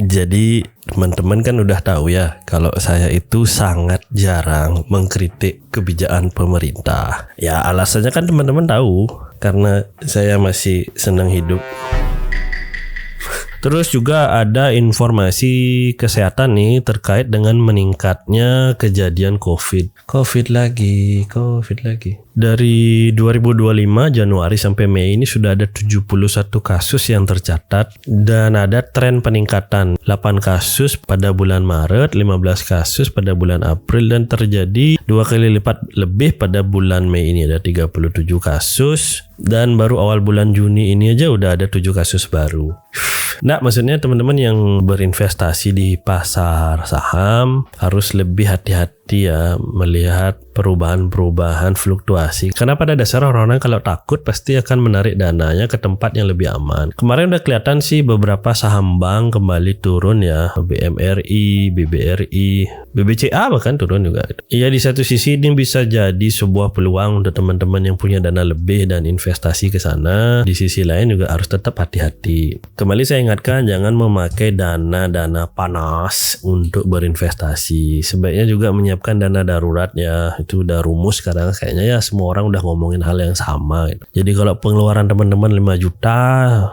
Jadi teman-teman kan udah tahu ya kalau saya itu sangat jarang mengkritik kebijakan pemerintah. Ya alasannya kan teman-teman tahu, karena saya masih senang hidup. Terus juga ada informasi kesehatan nih terkait dengan meningkatnya kejadian COVID lagi. Dari 2025 Januari sampai Mei ini sudah ada 71 kasus yang tercatat dan ada tren peningkatan 8 kasus pada bulan Maret, 15 kasus pada bulan April dan terjadi 2 kali lipat lebih pada bulan Mei ini ada 37 kasus dan baru awal bulan Juni ini aja udah ada 7 kasus baru. Nah, maksudnya teman-teman yang berinvestasi di pasar saham harus lebih hati-hati ya melihat perubahan-perubahan fluktuasi. Karena pada dasar orang-orang kalau takut pasti akan menarik dananya ke tempat yang lebih aman. Kemarin udah kelihatan sih beberapa saham bank kembali turun ya. BMRI, BBRI, BBCA bahkan turun juga. Iya, di satu sisi ini bisa jadi sebuah peluang untuk teman-teman yang punya dana lebih dan investasi ke sana. Di sisi lain juga harus tetap hati-hati. Kembali saya ingatkan jangan memakai dana-dana panas untuk berinvestasi. Sebaiknya juga menyiapkan dana darurat ya. Itu udah rumus sekarang kayaknya ya semua orang udah ngomongin hal yang sama gitu. Jadi kalau pengeluaran teman-teman 5 juta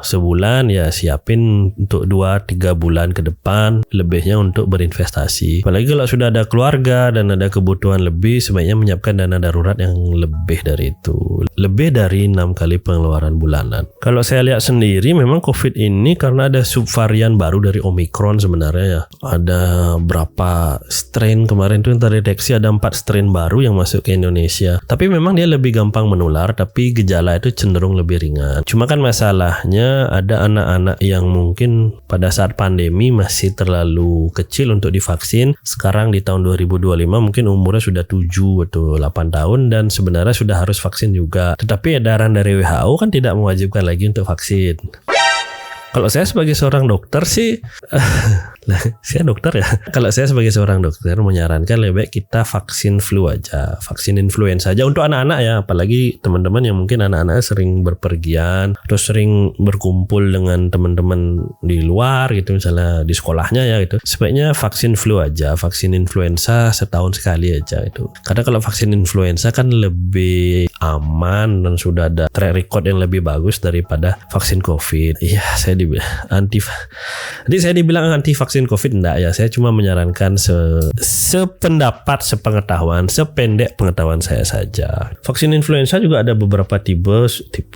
sebulan ya siapin untuk 2-3 bulan ke depan, lebihnya untuk berinvestasi. Apalagi kalau sudah ada keluarga dan ada kebutuhan lebih, sebaiknya menyiapkan dana darurat yang lebih dari itu, lebih dari 6 kali pengeluaran bulanan. Kalau saya lihat sendiri memang COVID ini karena ada subvarian baru dari Omicron sebenarnya ya. Ada berapa strain kemarin tuh yang terdeteksi, ada 4 strain baru yang masuk ke Indonesia. Tapi memang dia lebih gampang menular, tapi gejala itu cenderung lebih ringan. Cuma kan masalahnya ada anak-anak yang mungkin pada saat pandemi masih terlalu kecil untuk divaksin. Sekarang di tahun 2025 mungkin umurnya sudah 7 atau 8 tahun dan sebenarnya sudah harus vaksin juga. Tetapi edaran dari WHO kan tidak mewajibkan lagi untuk vaksin. Kalau saya sebagai seorang dokter sih, saya dokter ya. Kalau saya sebagai seorang dokter menyarankan lebih baik kita vaksin flu aja, vaksin influenza aja untuk anak-anak ya. Apalagi teman-teman yang mungkin anak-anak sering berpergian atau sering berkumpul dengan teman-teman di luar gitu, misalnya di sekolahnya ya gitu. Sebaiknya vaksin flu aja, vaksin influenza setahun sekali aja itu. Karena kalau vaksin influenza kan lebih aman dan sudah ada track record yang lebih bagus daripada vaksin COVID. Iya, Jadi saya dibilang anti vaksin COVID enggak ya. Saya cuma menyarankan sependapat, sepengetahuan, sependek pengetahuan saya saja. Vaksin influenza juga ada beberapa tipe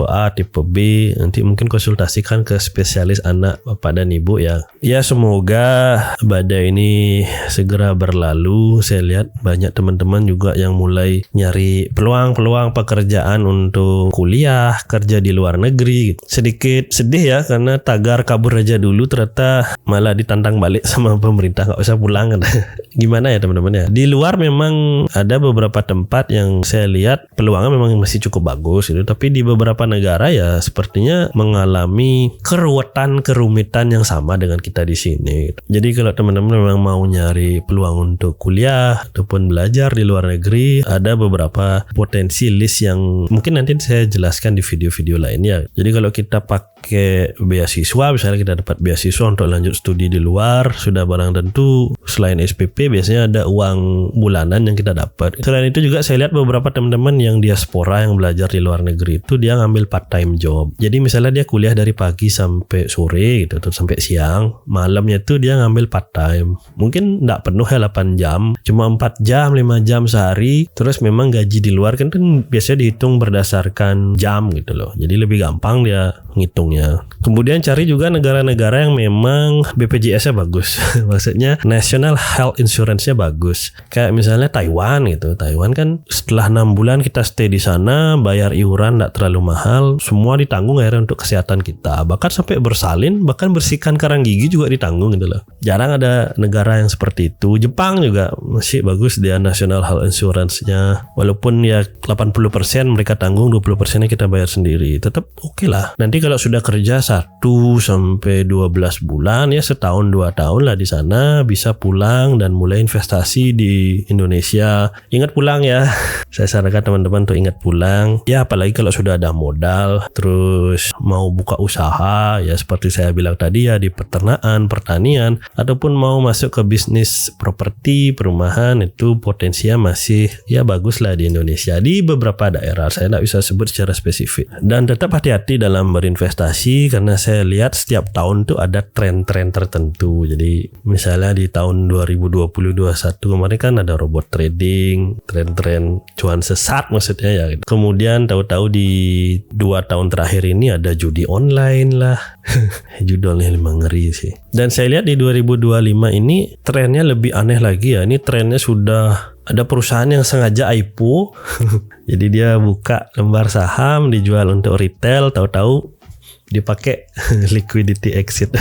A, tipe B. Nanti mungkin konsultasikan ke spesialis anak, bapak dan ibu ya. Ya semoga badai ini segera berlalu. Saya lihat banyak teman-teman juga yang mulai nyari peluang pekerjaan untuk kuliah, kerja di luar negeri. Sedikit sedih ya karena tagar kabur aja dulu ternyata malah ditantang balik sama pemerintah, nggak usah pulang kan. Gimana ya teman-teman ya, di luar memang ada beberapa tempat yang saya lihat peluangnya memang masih cukup bagus itu, tapi di beberapa negara ya sepertinya mengalami kerumitan yang sama dengan kita di sini. Jadi kalau teman-teman memang mau nyari peluang untuk kuliah ataupun belajar di luar negeri, ada beberapa potensi list yang mungkin nanti saya jelaskan di video-video lainnya. Jadi kalau kita pakai beasiswa, misalnya kita dapat beasiswa untuk lanjut studi di luar, sudah barang tentu selain SPP biasanya ada uang bulanan yang kita dapat. Selain itu juga saya lihat beberapa teman-teman yang diaspora yang belajar di luar negeri itu dia ngambil part time job. Jadi misalnya dia kuliah dari pagi sampai sore gitu, terus sampai siang, malamnya tuh dia ngambil part time. Mungkin enggak penuh ya 8 jam, cuma 4 jam, 5 jam sehari. Terus memang gaji di luar kan biasanya dihitung berdasarkan jam gitu loh. Jadi lebih gampang dia ngitungnya. Kemudian cari juga negara-negara yang memang BPJS-nya bagus. Maksudnya National Health Insurance-nya bagus. Kayak misalnya Taiwan gitu. Taiwan kan setelah 6 bulan kita stay di sana, bayar iuran enggak terlalu mahal, semua ditanggung akhirnya untuk kesehatan kita. Bahkan sampai bersalin, bahkan bersihkan karang gigi juga ditanggung gitu loh. Jarang ada negara yang seperti itu. Jepang juga masih bagus dia National Health Insurance-nya. Walaupun ya 80% mereka tanggung, 20%-nya kita bayar sendiri. Tetap oke lah. Nanti kalau sudah kerja 1 sampai 12 bulan ya, setahun 2 tahun lah di sana, bisa pulang dan mulai investasi di Indonesia. Ingat pulang ya. Saya sarankan teman-teman untuk ingat pulang. Ya apalagi kalau sudah ada modal, terus mau buka usaha ya seperti saya bilang tadi ya, di peternakan, pertanian, ataupun mau masuk ke bisnis properti, perumahan, itu potensinya masih ya bagus lah di Indonesia. Di beberapa daerah, saya tidak bisa sebut secara spesifik. Dan tetap hati-hati dalam berinvestasi karena saya lihat setiap tahun tuh ada tren-tren tertentu. Jadi misalnya di tahun 2020-2021 kemarin kan ada robot trading, tren-tren cuan sesat maksudnya ya. Kemudian tahu-tahu di 2 tahun terakhir ini ada judi online lah. Judi online memang ngeri sih. Dan saya lihat di 2025 ini trennya lebih aneh lagi ya. Ini trennya sudah ada perusahaan yang sengaja IPO. Jadi dia buka lembar saham dijual untuk retail, tahu-tahu dipakai liquidity exit.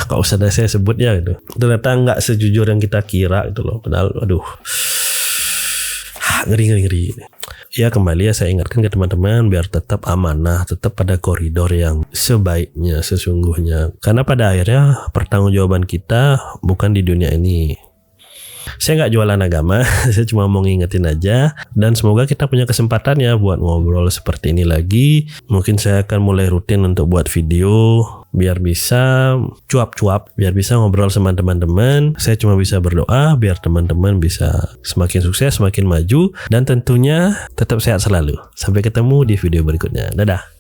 Gak usah dah saya sebut ya gitu. Ternyata nggak sejujur yang kita kira itu loh. Padahal aduh, ngeri. Ya kembali ya saya ingatkan ke teman-teman biar tetap amanah, tetap pada koridor yang sebaiknya sesungguhnya. Karena pada akhirnya pertanggungjawaban kita bukan di dunia ini. Saya nggak jualan agama, saya cuma mau ngingetin aja. Dan semoga kita punya kesempatan ya buat ngobrol seperti ini lagi. Mungkin saya akan mulai rutin untuk buat video biar bisa cuap-cuap, biar bisa ngobrol sama teman-teman. Saya cuma bisa berdoa biar teman-teman bisa semakin sukses, semakin maju, dan tentunya tetap sehat selalu. Sampai ketemu di video berikutnya. Dadah.